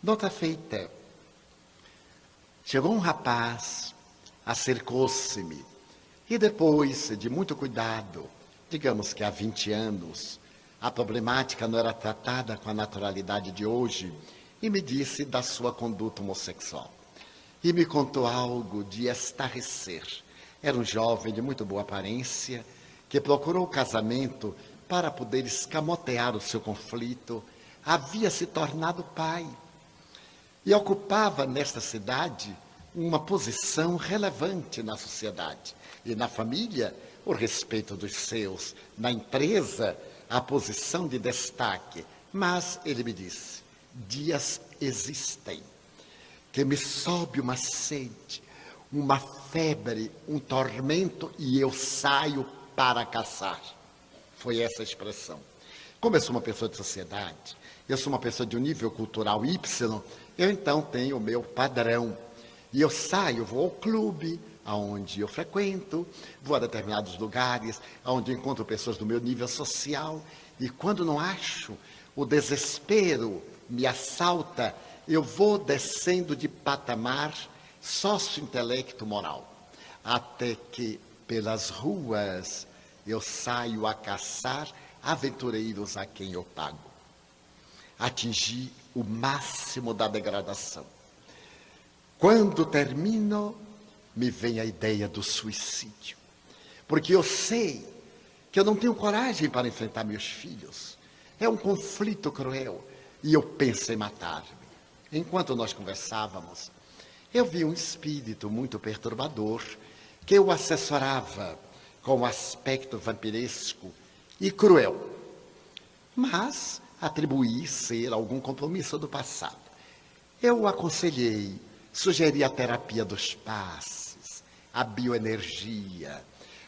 Nota feita. Chegou um rapaz, acercou-se-me, e depois de muito cuidado, digamos que há 20 anos, a problemática não era tratada com a naturalidade de hoje, e me disse da sua conduta homossexual. E me contou algo de estarrecer. Era um jovem de muito boa aparência, que procurou o casamento para poder escamotear o seu conflito, havia se tornado pai. E ocupava nesta cidade uma posição relevante na sociedade. E na família, o respeito dos seus. Na empresa, a posição de destaque. Mas, ele me disse, dias existem que me sobe uma sede, uma febre, um tormento e eu saio para caçar. Foi essa a expressão. Como eu sou uma pessoa de sociedade, eu sou uma pessoa de um nível cultural Y, eu então tenho o meu padrão. E eu saio, vou ao clube, aonde eu frequento, vou a determinados lugares, onde eu encontro pessoas do meu nível social, e quando não acho, o desespero me assalta, eu vou descendo de patamar sócio-intelecto-moral, até que pelas ruas eu saio a caçar aventureiros a quem eu pago. Atingi o máximo da degradação. Quando termino, me vem a ideia do suicídio. Porque eu sei que eu não tenho coragem para enfrentar meus filhos. É um conflito cruel. E eu penso em matar-me. Enquanto nós conversávamos, eu vi um espírito muito perturbador que eu assessorava com um aspecto vampiresco e cruel. Mas atribuí ser algum compromisso do passado. Eu o aconselhei, sugeri a terapia dos passes, a bioenergia.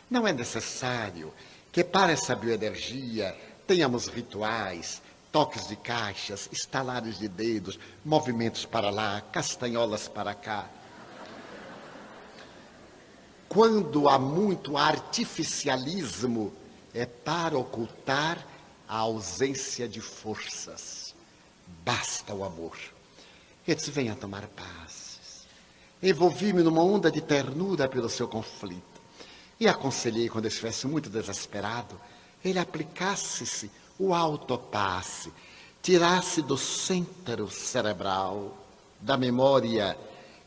Não é necessário que para essa bioenergia tenhamos rituais, toques de caixas, estalares de dedos, movimentos para lá, castanholas para cá. Quando há muito artificialismo, é para ocultar a ausência de forças. Basta o amor. Eu disse, venha tomar passes. Envolvi-me numa onda de ternura pelo seu conflito. E aconselhei, quando ele estivesse muito desesperado, ele aplicasse-se o autopasse, tirasse do centro cerebral, da memória,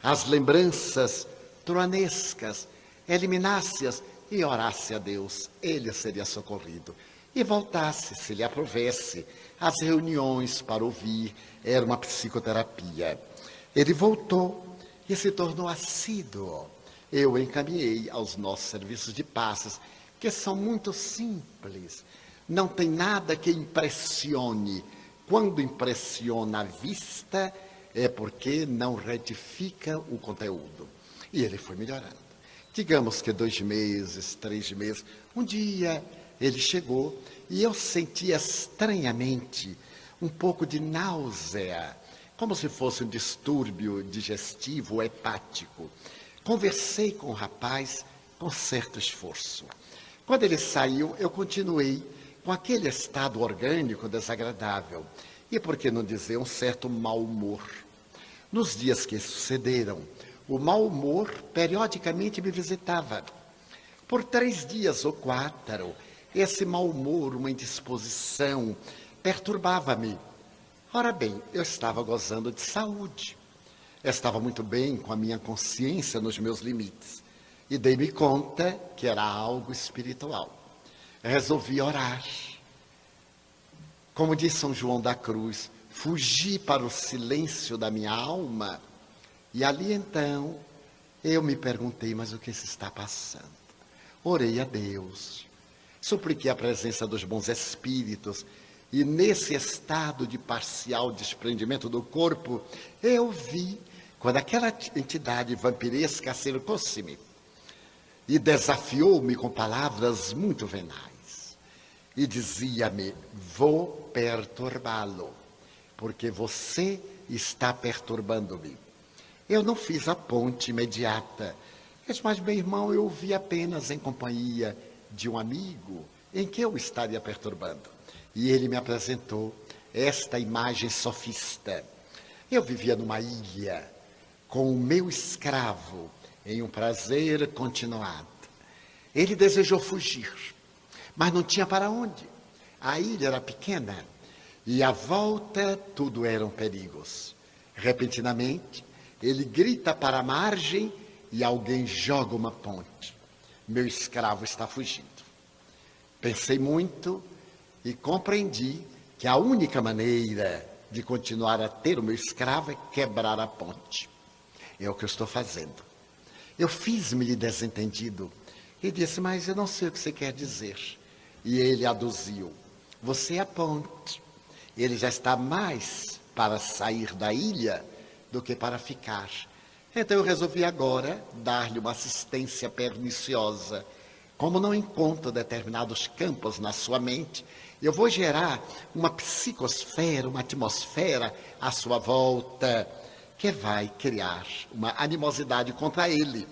as lembranças truanescas, eliminasse-as e orasse a Deus. Ele seria socorrido. E voltasse, se lhe aprovesse, às reuniões para ouvir, era uma psicoterapia. Ele voltou e se tornou assíduo. Eu encaminhei aos nossos serviços de passes, que são muito simples. Não tem nada que impressione. Quando impressiona a vista, é porque não retifica o conteúdo. E ele foi melhorando. Digamos que 2 meses, 3 meses. Um dia ele chegou e eu senti estranhamente um pouco de náusea, como se fosse um distúrbio digestivo ou hepático. Conversei com o rapaz com certo esforço. Quando ele saiu, eu continuei com aquele estado orgânico desagradável. E por que não dizer um certo mau humor? Nos dias que sucederam, o mau humor periodicamente me visitava. Por 3 dias ou 4, esse mau humor, uma indisposição, perturbava-me. Ora bem, eu estava gozando de saúde. Eu estava muito bem com a minha consciência nos meus limites. E dei-me conta que era algo espiritual. Resolvi orar. Como diz São João da Cruz, fugi para o silêncio da minha alma. E ali então, eu me perguntei, mas o que se está passando? Orei a Deus, supliquei a presença dos bons espíritos, e nesse estado de parcial desprendimento do corpo, eu vi, quando aquela entidade vampiresca acercou-se-me e desafiou-me com palavras muito venais, e dizia-me, vou perturbá-lo, porque você está perturbando-me. Eu não fiz a ponte imediata. Mas, meu irmão, eu o vi apenas em companhia de um amigo em que eu estaria perturbando. E ele me apresentou esta imagem sofista. Eu vivia numa ilha com o meu escravo em um prazer continuado. Ele desejou fugir, mas não tinha para onde. A ilha era pequena e à volta tudo eram perigos. Repentinamente, ele grita para a margem e alguém joga uma ponte. Meu escravo está fugindo. Pensei muito e compreendi que a única maneira de continuar a ter o meu escravo é quebrar a ponte. É o que eu estou fazendo. Eu fiz-me de desentendido e disse, mas eu não sei o que você quer dizer. E ele aduziu, você é a ponte. Ele já está mais para sair da ilha do que para ficar. Então eu resolvi agora dar-lhe uma assistência perniciosa. Como não encontro determinados campos na sua mente, eu vou gerar uma psicosfera, uma atmosfera à sua volta, que vai criar uma animosidade contra ele.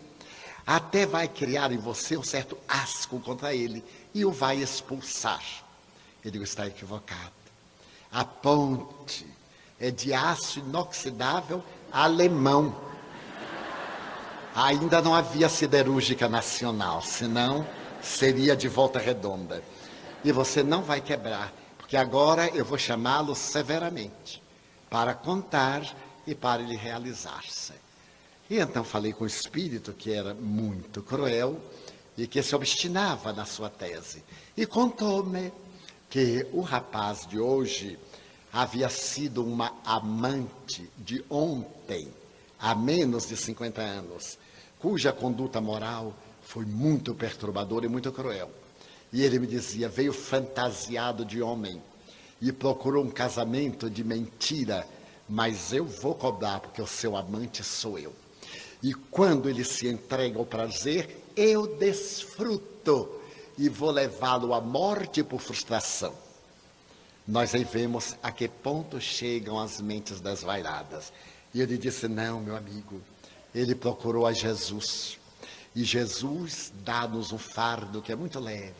Até vai criar em você um certo asco contra ele e o vai expulsar. Eu digo, está equivocado. A ponte é de aço inoxidável alemão. Ainda não havia siderúrgica nacional, senão seria de Volta Redonda. E você não vai quebrar, porque agora eu vou chamá-lo severamente, para contar e para ele realizar-se. E então falei com o espírito, que era muito cruel, e que se obstinava na sua tese. E contou-me que o rapaz de hoje havia sido uma amante de ontem, há menos de 50 anos, cuja conduta moral foi muito perturbadora e muito cruel. E ele me dizia, veio fantasiado de homem e procurou um casamento de mentira, mas eu vou cobrar, porque o seu amante sou eu. E quando ele se entrega ao prazer, eu desfruto e vou levá-lo à morte por frustração. Nós aí vemos a que ponto chegam as mentes desvairadas. E ele disse, não, meu amigo, ele procurou a Jesus. E Jesus dá-nos um fardo que é muito leve.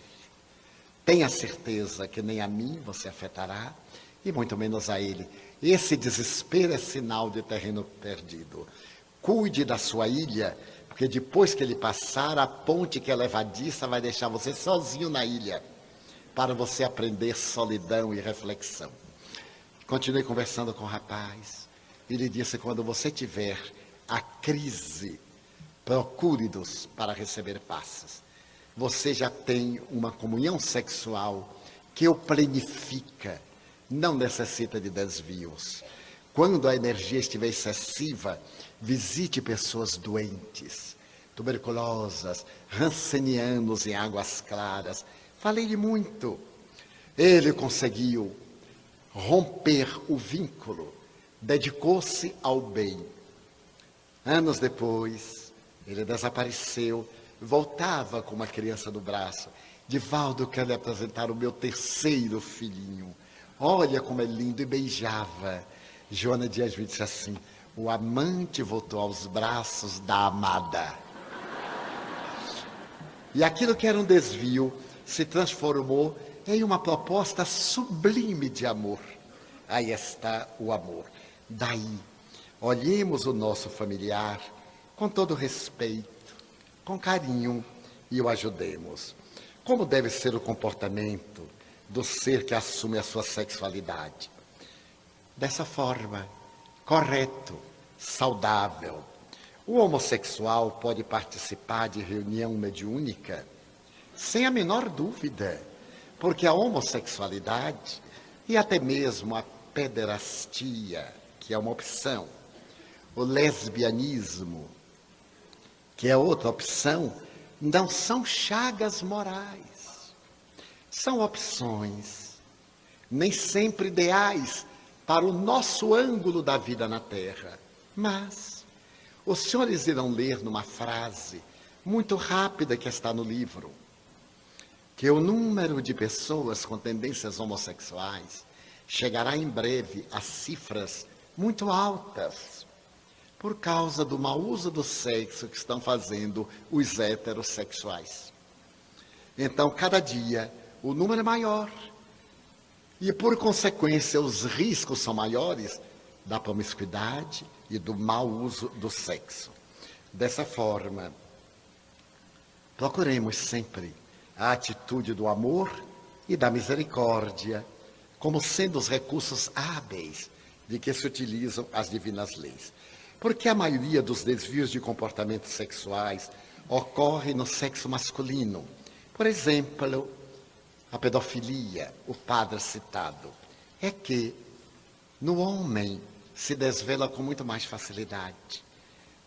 Tenha certeza que nem a mim você afetará, e muito menos a ele. Esse desespero é sinal de terreno perdido. Cuide da sua ilha, porque depois que ele passar, a ponte que é levadiça vai deixar você sozinho na ilha, para você aprender solidão e reflexão. Continuei conversando com o rapaz. Ele disse, quando você tiver a crise, procure-nos para receber passes. Você já tem uma comunhão sexual que o planifica, não necessita de desvios. Quando a energia estiver excessiva, visite pessoas doentes, tuberculosas, rancenianos em águas claras. Falei-lhe muito. Ele conseguiu romper o vínculo, dedicou-se ao bem. Anos depois, ele desapareceu, voltava com uma criança no braço. Divaldo, quer lhe apresentar o meu terceiro filhinho. Olha como é lindo, e beijava. Joana Dias me disse assim, o amante voltou aos braços da amada. E aquilo que era um desvio se transformou em uma proposta sublime de amor. Aí está o amor. Daí, olhemos o nosso familiar com todo respeito, com carinho, e o ajudemos. Como deve ser o comportamento do ser que assume a sua sexualidade? Dessa forma, correto, saudável. O homossexual pode participar de reunião mediúnica? Sem a menor dúvida, porque a homossexualidade e até mesmo a pederastia, que é uma opção, o lesbianismo, que é outra opção, não são chagas morais. São opções, nem sempre ideais para o nosso ângulo da vida na Terra. Mas os senhores irão ler numa frase muito rápida que está no livro, que o número de pessoas com tendências homossexuais chegará em breve a cifras muito altas, por causa do mau uso do sexo que estão fazendo os heterossexuais. Então, cada dia, o número é maior. E, por consequência, os riscos são maiores da promiscuidade e do mau uso do sexo. Dessa forma, procuremos sempre a atitude do amor e da misericórdia como sendo os recursos hábeis de que se utilizam as divinas leis. Porque a maioria dos desvios de comportamentos sexuais ocorre no sexo masculino. Por exemplo, a pedofilia, o padre citado, é que no homem se desvela com muito mais facilidade.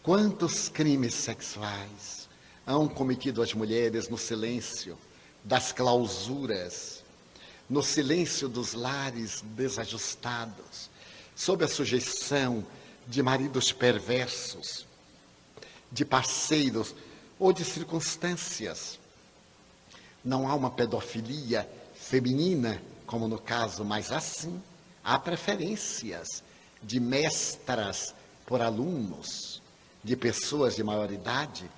Quantos crimes sexuais hão cometido as mulheres no silêncio das clausuras, no silêncio dos lares desajustados, sob a sujeição de maridos perversos, de parceiros ou de circunstâncias. Não há uma pedofilia feminina, como no caso, mas assim há preferências de mestras por alunos, de pessoas de maior idade,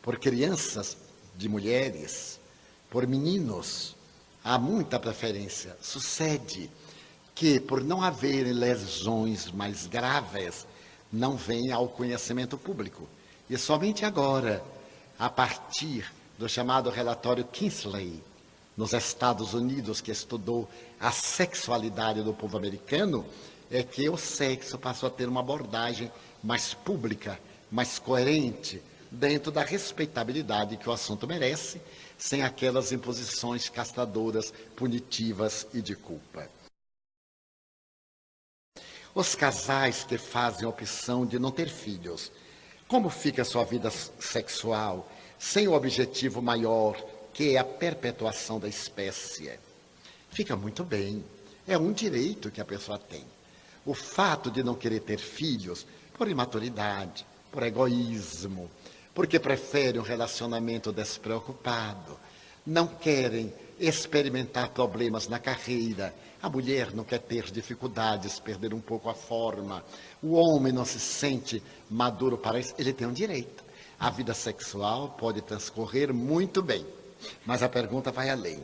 por crianças, de mulheres, por meninos. Há muita preferência. Sucede que, por não haverem lesões mais graves, não vem ao conhecimento público. E somente agora, a partir do chamado relatório Kingsley, nos Estados Unidos, que estudou a sexualidade do povo americano, é que o sexo passou a ter uma abordagem mais pública, mais coerente, dentro da respeitabilidade que o assunto merece, sem aquelas imposições castradoras, punitivas e de culpa. Os casais que fazem a opção de não ter filhos, como fica a sua vida sexual sem o objetivo maior, que é a perpetuação da espécie? Fica muito bem. É um direito que a pessoa tem. O fato de não querer ter filhos por imaturidade, por egoísmo, porque preferem um relacionamento despreocupado, não querem experimentar problemas na carreira. A mulher não quer ter dificuldades, perder um pouco a forma. O homem não se sente maduro para isso. Ele tem um direito. A vida sexual pode transcorrer muito bem, mas a pergunta vai além.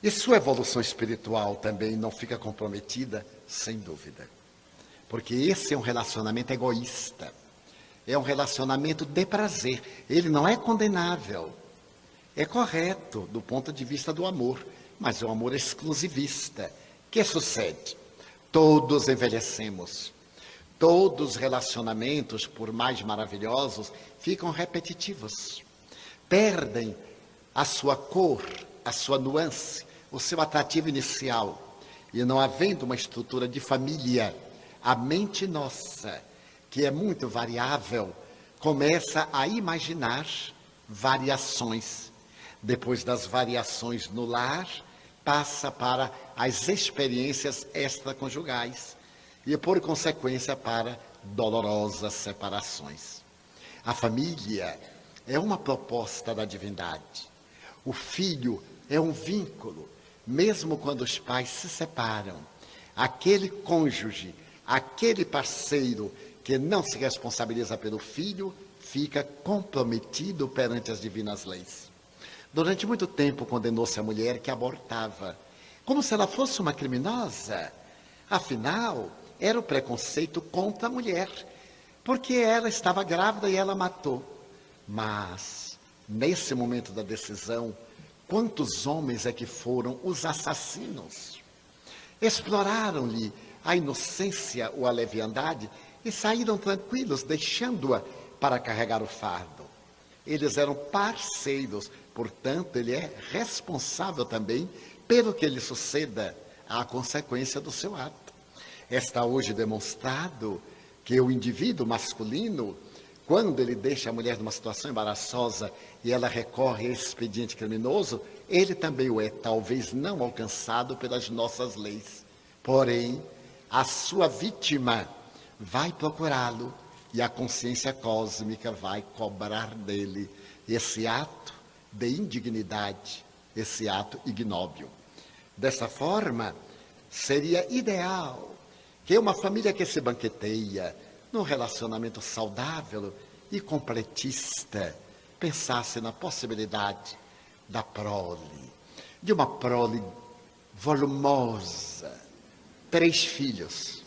E sua evolução espiritual também não fica comprometida? Sem dúvida. Porque esse é um relacionamento egoísta. É um relacionamento de prazer. Ele não é condenável. É correto do ponto de vista do amor, mas é um amor exclusivista. O que sucede? Todos envelhecemos. Todos os relacionamentos, por mais maravilhosos, ficam repetitivos. Perdem a sua cor, a sua nuance, o seu atrativo inicial. E não havendo uma estrutura de família, a mente nossa, que é muito variável, começa a imaginar variações. Depois das variações no lar, passa para as experiências extraconjugais e, por consequência, para dolorosas separações. A família é uma proposta da divindade. O filho é um vínculo, mesmo quando os pais se separam. Aquele cônjuge, aquele parceiro que não se responsabiliza pelo filho, fica comprometido perante as divinas leis. Durante muito tempo condenou-se a mulher que abortava, como se ela fosse uma criminosa. Afinal, era o preconceito contra a mulher, porque ela estava grávida e ela matou. Mas, nesse momento da decisão, quantos homens é que foram os assassinos? Exploraram-lhe a inocência ou a leviandade e saíram tranquilos, deixando-a para carregar o fardo. Eles eram parceiros, portanto, ele é responsável também pelo que lhe suceda, à consequência do seu ato. Está hoje demonstrado que o indivíduo masculino, quando ele deixa a mulher numa situação embaraçosa e ela recorre a esse expediente criminoso, ele também o é, talvez não alcançado pelas nossas leis. Porém, a sua vítima vai procurá-lo e a consciência cósmica vai cobrar dele esse ato de indignidade, esse ato ignóbil. Dessa forma, seria ideal que uma família que se banqueteia num relacionamento saudável e completista pensasse na possibilidade da prole, de uma prole volumosa, 3 filhos,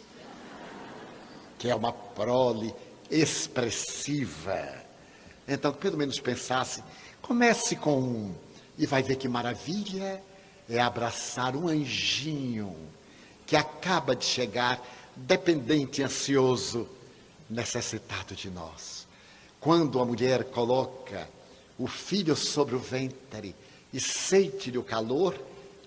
que é uma prole expressiva. Então, pelo menos pensasse, comece com um, e vai ver que maravilha é abraçar um anjinho que acaba de chegar, dependente, ansioso, necessitado de nós. Quando a mulher coloca o filho sobre o ventre e sente-lhe o calor,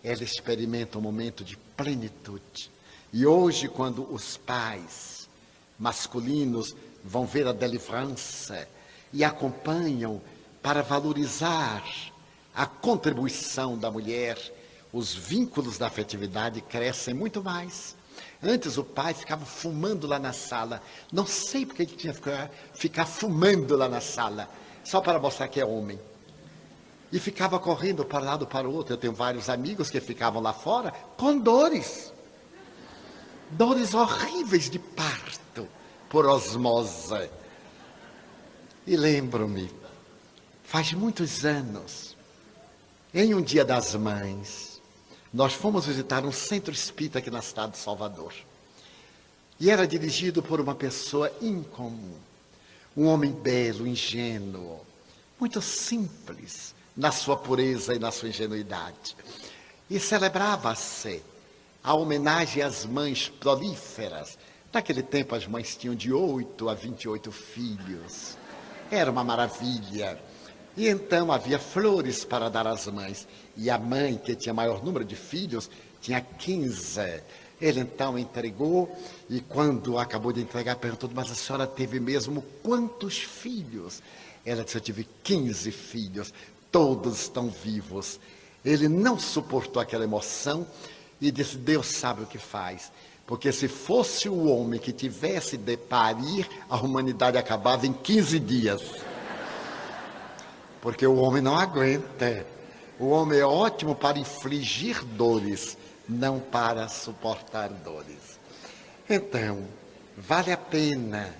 ela experimenta um momento de plenitude. E hoje, quando os pais masculinos vão ver a delivrance e acompanham para valorizar a contribuição da mulher, os vínculos da afetividade crescem muito mais. Antes o pai ficava fumando lá na sala. Não sei porque ele tinha que ficar fumando lá na sala, só para mostrar que é homem. E ficava correndo para um lado para o outro. Eu tenho vários amigos que ficavam lá fora com dores. Dores horríveis de parto, por osmose. E lembro-me, faz muitos anos, em um Dia das Mães, nós fomos visitar um centro espírita aqui na cidade de Salvador. E era dirigido por uma pessoa incomum. Um homem belo, ingênuo, muito simples na sua pureza e na sua ingenuidade. E celebrava-se a homenagem às mães prolíferas. Naquele tempo as mães tinham de 8 a 28 filhos. Era uma maravilha. E então havia flores para dar às mães. E a mãe, que tinha maior número de filhos, tinha 15. Ele então entregou, e quando acabou de entregar, perguntou: mas a senhora teve mesmo quantos filhos? Ela disse: eu tive 15 filhos, todos estão vivos. Ele não suportou aquela emoção e disse: Deus sabe o que faz. Porque se fosse o homem que tivesse de parir, a humanidade acabava em 15 dias. Porque o homem não aguenta. O homem é ótimo para infligir dores, não para suportar dores. Então, vale a pena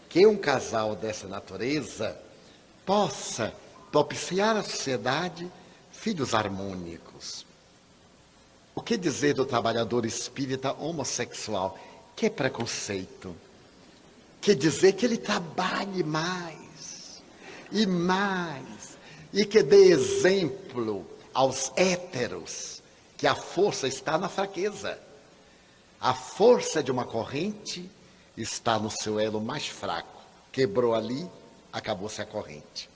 que um casal dessa natureza possa propiciar à sociedade filhos harmônicos. O que dizer do trabalhador espírita homossexual? Que preconceito. Que dizer que ele trabalhe mais e mais, e que dê exemplo aos héteros, que a força está na fraqueza. A força de uma corrente está no seu elo mais fraco. Quebrou ali, acabou-se a corrente.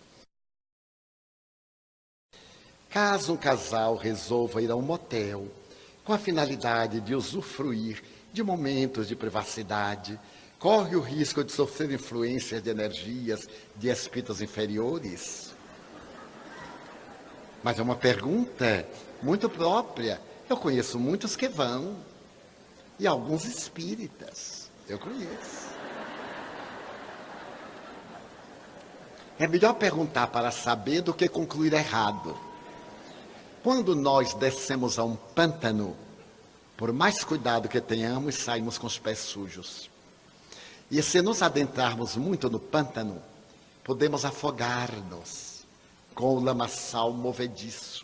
Caso um casal resolva ir a um motel, com a finalidade de usufruir de momentos de privacidade, corre o risco de sofrer influências de energias de espíritos inferiores? Mas é uma pergunta muito própria. Eu conheço muitos que vão, e alguns espíritas, eu conheço. É melhor perguntar para saber do que concluir errado. Quando nós descemos a um pântano, por mais cuidado que tenhamos, saímos com os pés sujos. E se nos adentrarmos muito no pântano, podemos afogar-nos com o lamaçal movediço.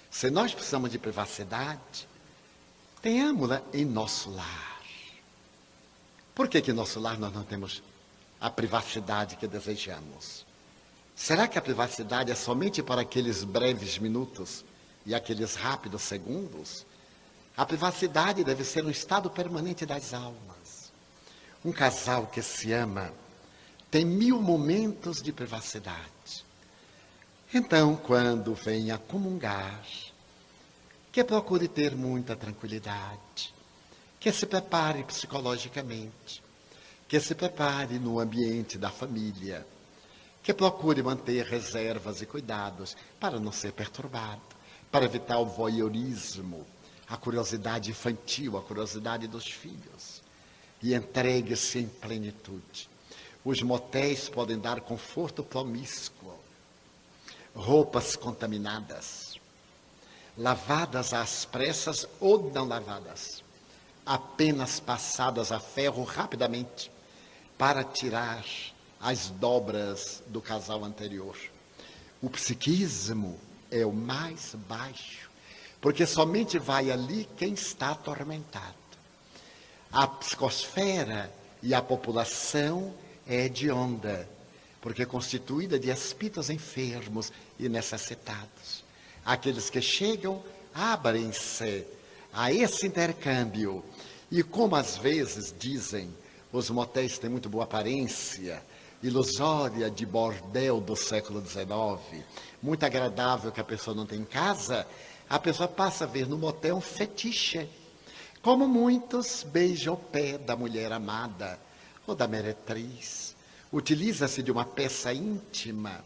Se nós precisamos de privacidade, tenhamos-la em nosso lar. Por que em nosso lar nós não temos a privacidade que desejamos? Será que a privacidade é somente para aqueles breves minutos e aqueles rápidos segundos? A privacidade deve ser um estado permanente das almas. Um casal que se ama tem 1000 momentos de privacidade. Então, quando vem a comungar, que procure ter muita tranquilidade, que se prepare psicologicamente, que se prepare no ambiente da família, que procure manter reservas e cuidados para não ser perturbado, para evitar o voyeurismo, a curiosidade infantil, a curiosidade dos filhos. E entregue-se em plenitude. Os motéis podem dar conforto promíscuo, roupas contaminadas, lavadas às pressas ou não lavadas, apenas passadas a ferro rapidamente, para tirar as dobras do casal anterior. O psiquismo é o mais baixo, porque somente vai ali quem está atormentado. A psicosfera E a população é hedionda, porque é constituída de espíritos enfermos e necessitados. Aqueles que chegam abrem-se a esse intercâmbio. E como às vezes dizem, os motéis têm muito boa aparência, ilusória de bordel do século XIX, muito agradável que a pessoa não tem em casa, a pessoa passa a ver no motel um fetiche. Como muitos beijam o pé da mulher amada ou da meretriz. Utiliza-se de uma peça íntima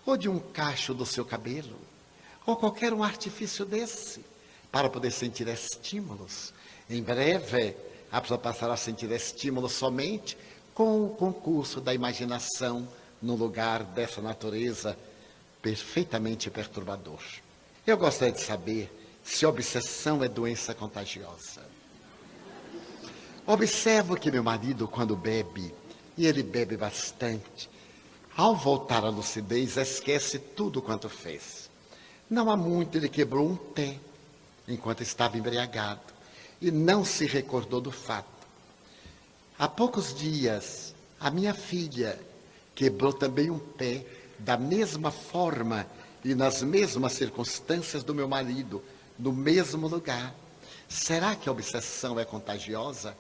ou de um cacho do seu cabelo ou qualquer um artifício desse para poder sentir estímulos. Em breve, a pessoa passará a sentir estímulos somente com o concurso da imaginação num lugar dessa natureza perfeitamente perturbador. Eu gostaria de saber se obsessão é doença contagiosa. Observo que meu marido, quando bebe, e ele bebe bastante, ao voltar à lucidez, esquece tudo quanto fez. Não há muito, ele quebrou um pé enquanto estava embriagado e não se recordou do fato. Há poucos dias, a minha filha quebrou também um pé da mesma forma e nas mesmas circunstâncias do meu marido, no mesmo lugar. Será que a obsessão é contagiosa?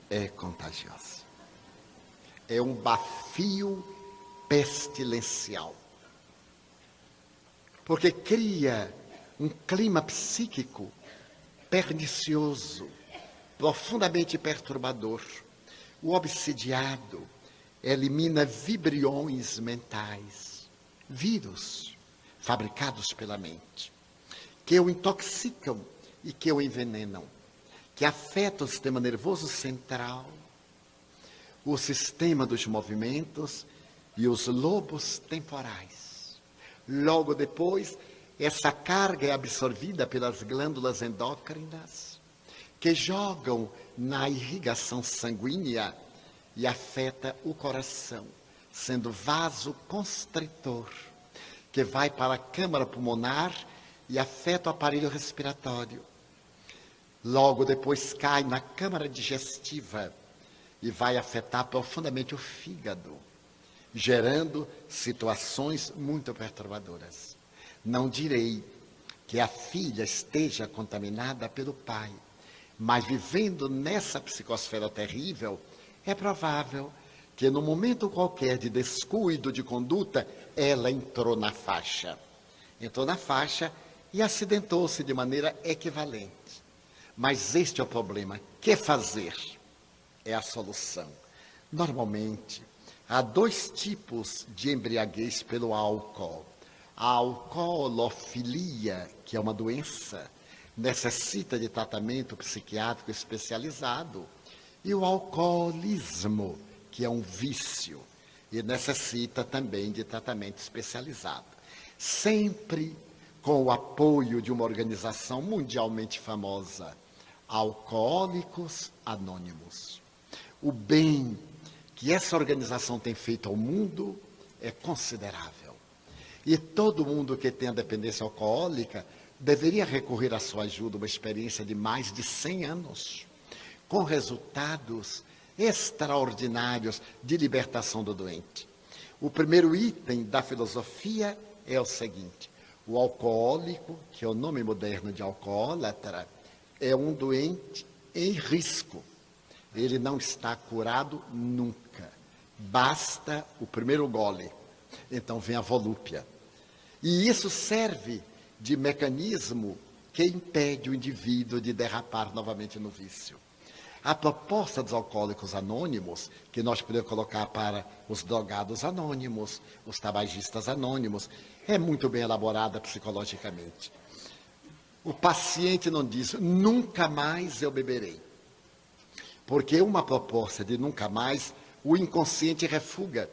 É contagiosa. É um bafio pestilencial. Porque cria um clima psíquico pernicioso, profundamente perturbador. O obsidiado elimina vibriões mentais, vírus fabricados pela mente, que o intoxicam e que o envenenam, que afetam o sistema nervoso central, o sistema dos movimentos e os lobos temporais. Logo depois, essa carga é absorvida pelas glândulas endócrinas, que jogam na irrigação sanguínea e afeta o coração, sendo vaso constritor, que vai para a câmara pulmonar e afeta o aparelho respiratório. Logo depois cai na câmara digestiva e vai afetar profundamente o fígado, gerando situações muito perturbadoras. Não direi que a filha esteja contaminada pelo pai, mas vivendo nessa psicosfera terrível, é provável que no momento qualquer de descuido de conduta, ela entrou na faixa. Entrou na faixa e acidentou-se de maneira equivalente. Mas este é o problema. Que fazer? É a solução. Normalmente, há dois tipos de embriaguez pelo álcool. A alcoolofilia, que é uma doença, necessita de tratamento psiquiátrico especializado, e o alcoolismo, que é um vício, e necessita também de tratamento especializado. Sempre com o apoio de uma organização mundialmente famosa, Alcoólicos Anônimos. O bem que essa organização tem feito ao mundo é considerável. E todo mundo que tem a dependência alcoólica deveria recorrer à sua ajuda, uma experiência de mais de 100 anos, com resultados extraordinários de libertação do doente. O primeiro item da filosofia é o seguinte: o alcoólico, que é o nome moderno de alcoólatra, é um doente em risco. Ele não está curado nunca. Basta o primeiro gole. Então vem a volúpia. E isso serve de mecanismo que impede o indivíduo de derrapar novamente no vício. A proposta dos alcoólicos anônimos, que nós podemos colocar para os drogados anônimos, os tabagistas anônimos, é muito bem elaborada psicologicamente. O paciente não diz, nunca mais eu beberei. Porque uma proposta de nunca mais, o inconsciente refuga.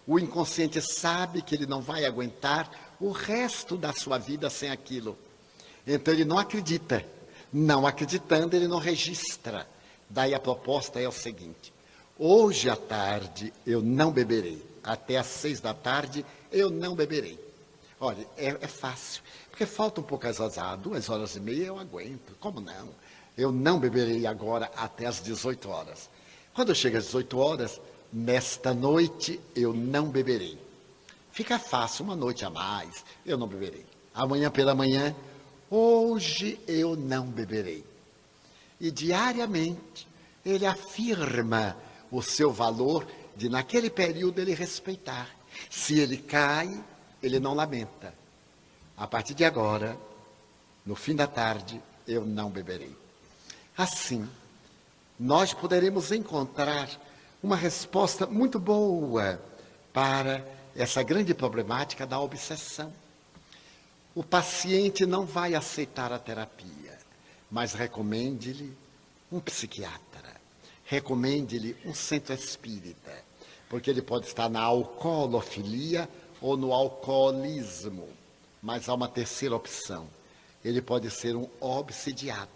O inconsciente sabe que ele não vai aguentar o resto da sua vida sem aquilo. Então ele não acredita. Não acreditando, ele não registra. Daí a proposta é o seguinte: hoje à tarde eu não beberei. Até às 6 da tarde eu não beberei. Olha, é fácil. Porque faltam poucas horas, 2 horas e meia eu aguento. Como não? Eu não beberei agora até às 18 horas. Quando chega às 18 horas, nesta noite eu não beberei. Fica fácil, uma noite a mais, eu não beberei. Amanhã pela manhã, hoje eu não beberei. E diariamente ele afirma o seu valor de naquele período ele respeitar. Se ele cai, ele não lamenta. A partir de agora, no fim da tarde, eu não beberei. Assim, nós poderemos encontrar uma resposta muito boa para essa grande problemática da obsessão. O paciente não vai aceitar a terapia, mas recomende-lhe um psiquiatra, recomende-lhe um centro espírita, porque ele pode estar na alcoolofilia ou no alcoolismo, mas há uma terceira opção, ele pode ser um obsidiado.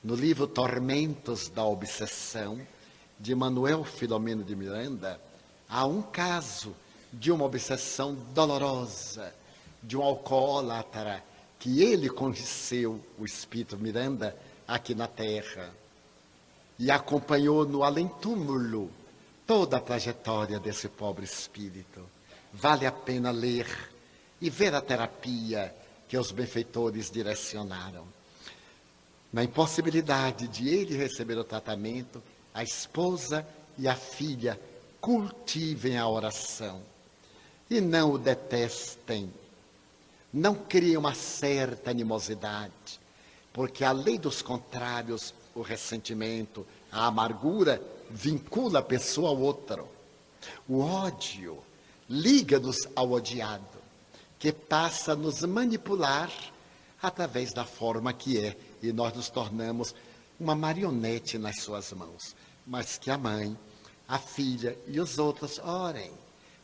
No livro Tormentos da Obsessão, de Manuel Filomeno de Miranda, há um caso de uma obsessão dolorosa, de um alcoólatra, que ele conheceu, o espírito Miranda, aqui na Terra, e acompanhou no além-túmulo toda a trajetória desse pobre espírito. Vale a pena ler e ver a terapia que os benfeitores direcionaram. Na impossibilidade de ele receber o tratamento, a esposa e a filha cultivem a oração e não o detestem. Não criem uma certa animosidade, porque a lei dos contrários, o ressentimento, a amargura, vincula a pessoa ao outro. O ódio liga-nos ao odiado, que passa a nos manipular através da forma que é, e nós nos tornamos uma marionete nas suas mãos. Mas que a mãe, a filha e os outros orem,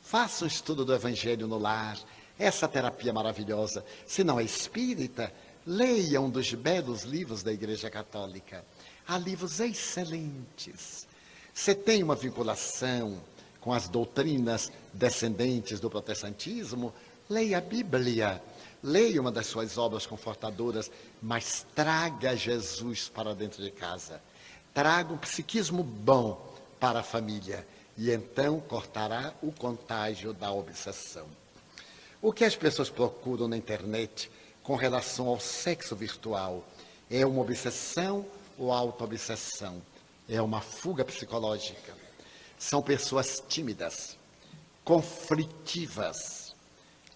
façam estudo do Evangelho no lar, essa terapia maravilhosa. Se não é espírita, leia um dos belos livros da Igreja Católica. Há livros excelentes. Você tem uma vinculação com as doutrinas descendentes do protestantismo, leia a Bíblia, leia uma das suas obras confortadoras, mas traga Jesus para dentro de casa. Traga um psiquismo bom para a família e então cortará o contágio da obsessão. O que as pessoas procuram na internet com relação ao sexo virtual é uma obsessão ou autoobsessão? É uma fuga psicológica. São pessoas tímidas, conflitivas,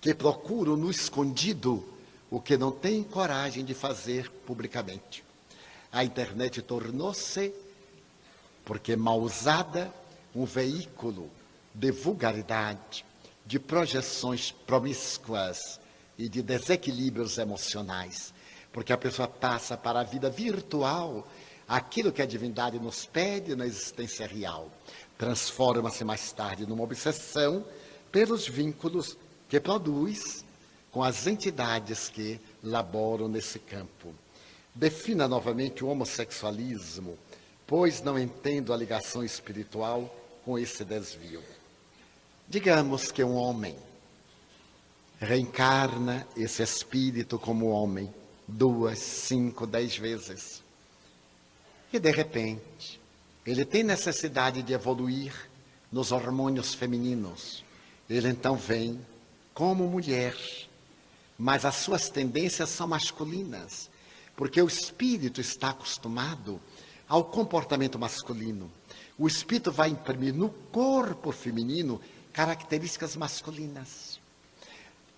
que procuram no escondido o que não têm coragem de fazer publicamente. A internet tornou-se, porque mal usada, um veículo de vulgaridade, de projeções promíscuas e de desequilíbrios emocionais, porque a pessoa passa para a vida virtual aquilo que a divindade nos pede na existência real. Transforma-se mais tarde numa obsessão pelos vínculos que produz com as entidades que laboram nesse campo. Defina novamente o homossexualismo, pois não entendo a ligação espiritual com esse desvio. Digamos que um homem reencarna esse espírito como homem 2, 5, 10 vezes. E de repente, ele tem necessidade de evoluir nos hormônios femininos. Ele então vem como mulher, mas as suas tendências são masculinas, porque o espírito está acostumado ao comportamento masculino. O espírito vai imprimir no corpo feminino características masculinas.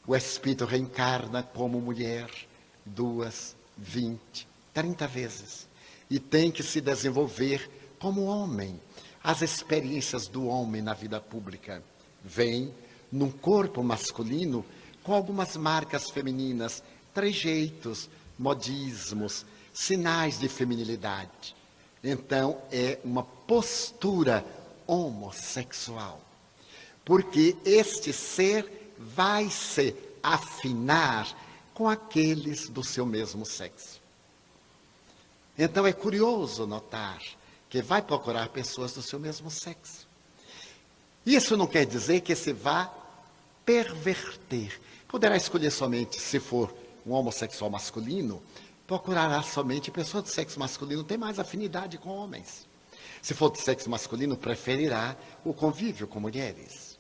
O espírito reencarna como mulher 2, 20, 30 vezes. E tem que se desenvolver como homem. As experiências do homem na vida pública vêm num corpo masculino com algumas marcas femininas, trejeitos, modismos, sinais de feminilidade. Então, é uma postura homossexual. Porque este ser vai se afinar com aqueles do seu mesmo sexo. Então, é curioso notar que vai procurar pessoas do seu mesmo sexo. Isso não quer dizer que se vá perverter. Poderá escolher somente, se for um homossexual masculino, procurará somente pessoas do sexo masculino, tem mais afinidade com homens. Se for do sexo masculino, preferirá o convívio com mulheres.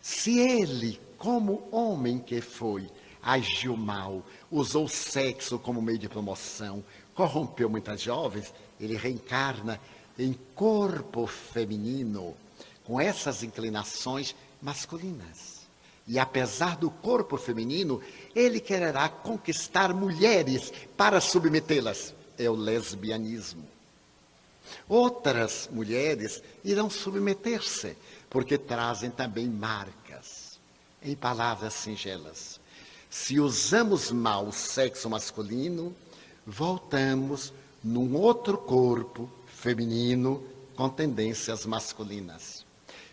Se ele, como homem que foi, agiu mal, usou o sexo como meio de promoção, corrompeu muitas jovens, ele reencarna em corpo feminino, com essas inclinações masculinas. E apesar do corpo feminino, ele quererá conquistar mulheres para submetê-las. É o lesbianismo. Outras mulheres irão submeter-se, porque trazem também marcas. Em palavras singelas, se usamos mal o sexo masculino, voltamos num outro corpo feminino com tendências masculinas.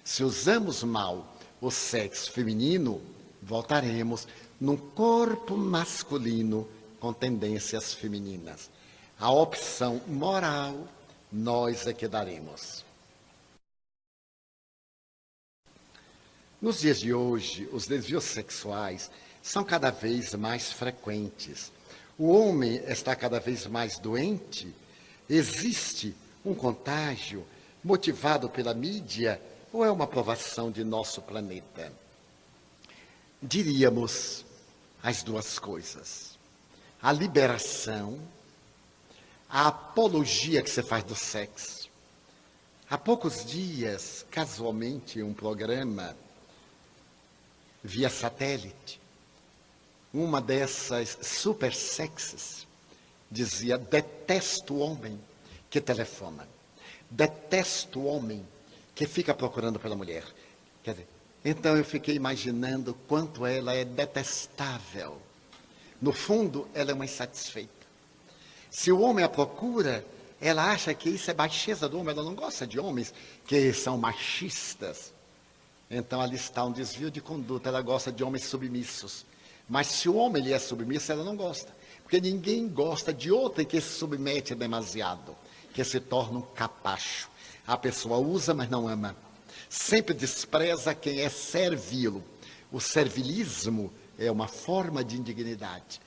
Se usamos mal o sexo feminino, voltaremos num corpo masculino com tendências femininas. A opção moral nós é que daremos. Nos dias de hoje, os desvios sexuais são cada vez mais frequentes. O homem está cada vez mais doente. Existe um contágio motivado pela mídia ou é uma provação de nosso planeta? Diríamos as duas coisas. A liberação, a apologia que se faz do sexo. Há poucos dias, casualmente, um programa via satélite, uma dessas super sexys dizia: detesto o homem que telefona, detesto o homem que fica procurando pela mulher. Quer dizer, então eu fiquei imaginando quanto ela é detestável. No fundo, ela é uma insatisfeita. Se o homem a procura, ela acha que isso é baixeza do homem, ela não gosta de homens que são machistas. Então ali está um desvio de conduta, ela gosta de homens submissos. Mas se o homem lhe é submisso, ela não gosta. Porque ninguém gosta de outro que se submete demasiado, que se torna um capacho. A pessoa usa, mas não ama. Sempre despreza quem é servilo. O servilismo é uma forma de indignidade.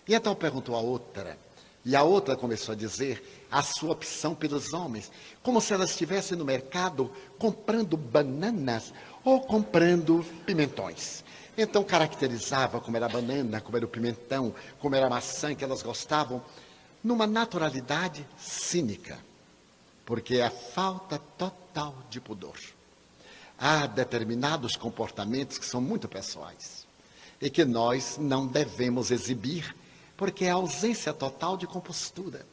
E então perguntou a outra, e a outra começou a dizer a sua opção pelos homens, como se ela estivesse no mercado comprando bananas ou comprando pimentões. Então caracterizava como era a banana, como era o pimentão, como era a maçã que elas gostavam, numa naturalidade cínica, porque é a falta total de pudor. Há determinados comportamentos que são muito pessoais e que nós não devemos exibir, porque é a ausência total de compostura.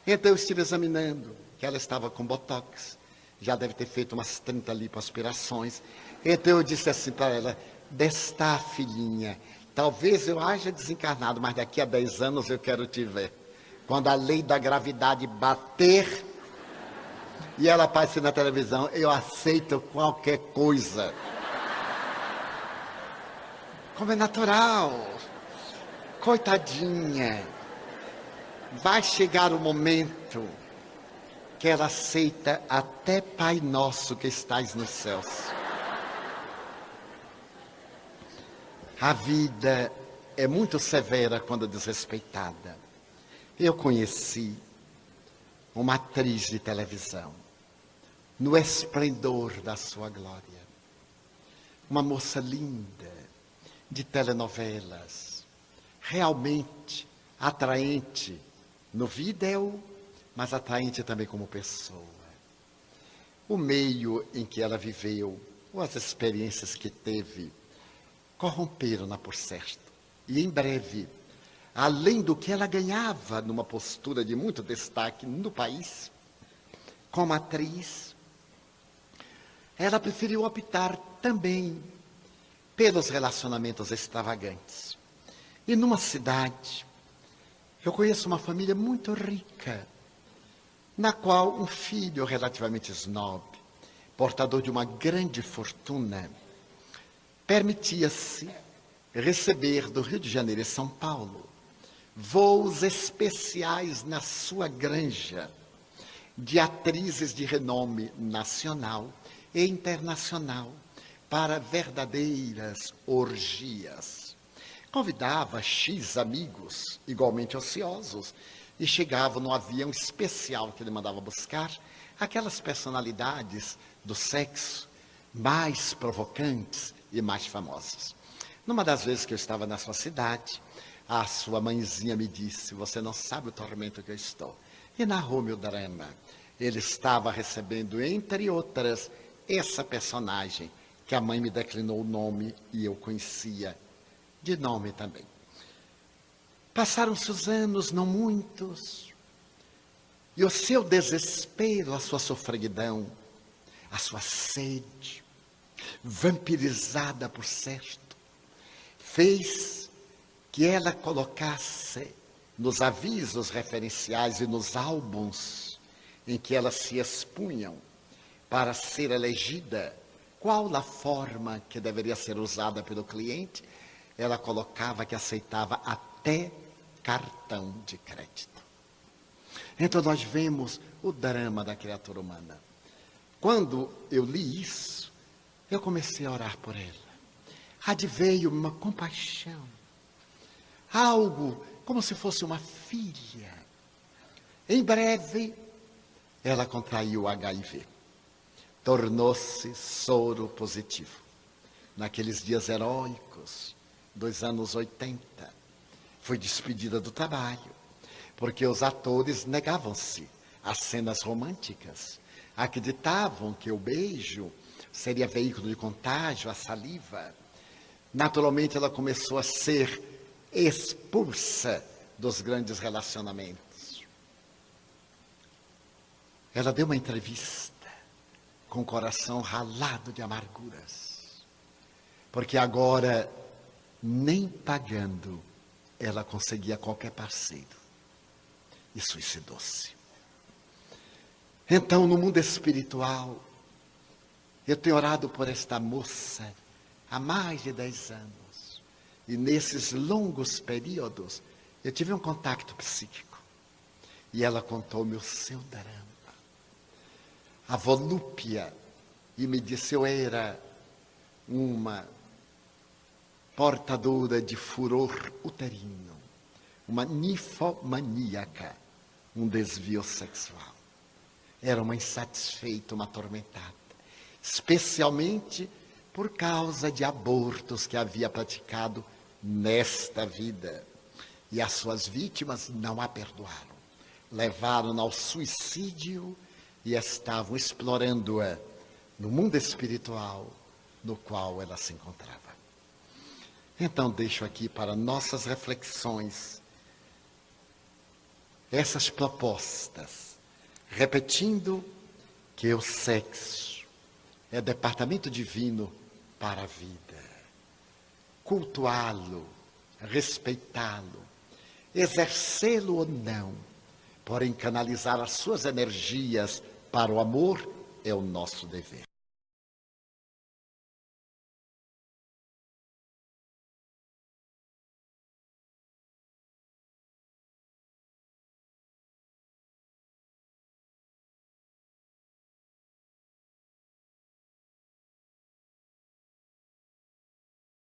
Então eu estive examinando que ela estava com botox, já deve ter feito umas 30 lipoaspirações. Então eu disse assim para ela: desta filhinha, talvez eu haja desencarnado, mas daqui a 10 anos eu quero te ver. Quando a lei da gravidade bater e ela aparecer na televisão, eu aceito qualquer coisa. Como é natural. Coitadinha. Vai chegar o momento que ela aceita até Pai Nosso que estais nos céus. A vida é muito severa quando desrespeitada. Eu conheci uma atriz de televisão, no esplendor da sua glória. Uma moça linda, de telenovelas, realmente atraente no vídeo, mas atraente também como pessoa. O meio em que ela viveu, ou as experiências que teve, corromperam-na por certo. E em breve, além do que ela ganhava numa postura de muito destaque no país, como atriz, ela preferiu optar também pelos relacionamentos extravagantes. E numa cidade, eu conheço uma família muito rica, na qual um filho relativamente snob, portador de uma grande fortuna, permitia-se receber do Rio de Janeiro e São Paulo voos especiais na sua granja de atrizes de renome nacional e internacional para verdadeiras orgias. Convidava X amigos, igualmente ociosos, e chegavam no avião especial que ele mandava buscar aquelas personalidades do sexo mais provocantes e mais famosas. Numa das vezes que eu estava na sua cidade, a sua mãezinha me disse: você não sabe o tormento que eu estou. E narrou meu drama. Ele estava recebendo, entre outras, essa personagem, que a mãe me declinou o nome e eu conhecia de nome também. Passaram-se os anos, não muitos, e o seu desespero, a sua sofreguidão, a sua sede, vampirizada por certo, fez que ela colocasse nos avisos referenciais e nos álbuns em que elas se expunham para ser elegida qual a forma que deveria ser usada pelo cliente, ela colocava que aceitava até cartão de crédito. Então nós vemos o drama da criatura humana. Quando eu li isso, eu comecei a orar por ela. Adveio uma compaixão, algo como se fosse uma filha. Em breve, ela contraiu o HIV. Tornou-se soro positivo. Naqueles dias heróicos dos anos 80, foi despedida do trabalho, porque os atores negavam-se às cenas românticas. Acreditavam que o beijo seria veículo de contágio, a saliva. Naturalmente, ela começou a ser expulsa dos grandes relacionamentos. Ela deu uma entrevista com o coração ralado de amarguras, porque agora, nem pagando, ela conseguia qualquer parceiro, e suicidou-se. Então, no mundo espiritual, eu tenho orado por esta moça há mais de 10 anos, e nesses longos períodos, eu tive um contato psíquico, e ela contou-me o seu drama, a volúpia, e me disse: eu era uma portadora de furor uterino, uma ninfomaníaca, um desvio sexual. Era uma insatisfeita, uma atormentada, especialmente por causa de abortos que havia praticado nesta vida. E as suas vítimas não a perdoaram, levaram-na ao suicídio e estavam explorando-a no mundo espiritual no qual ela se encontrava. Então deixo aqui para nossas reflexões essas propostas, repetindo que o sexo é departamento divino para a vida. Cultuá-lo, respeitá-lo, exercê-lo ou não, porém canalizar as suas energias para o amor é o nosso dever.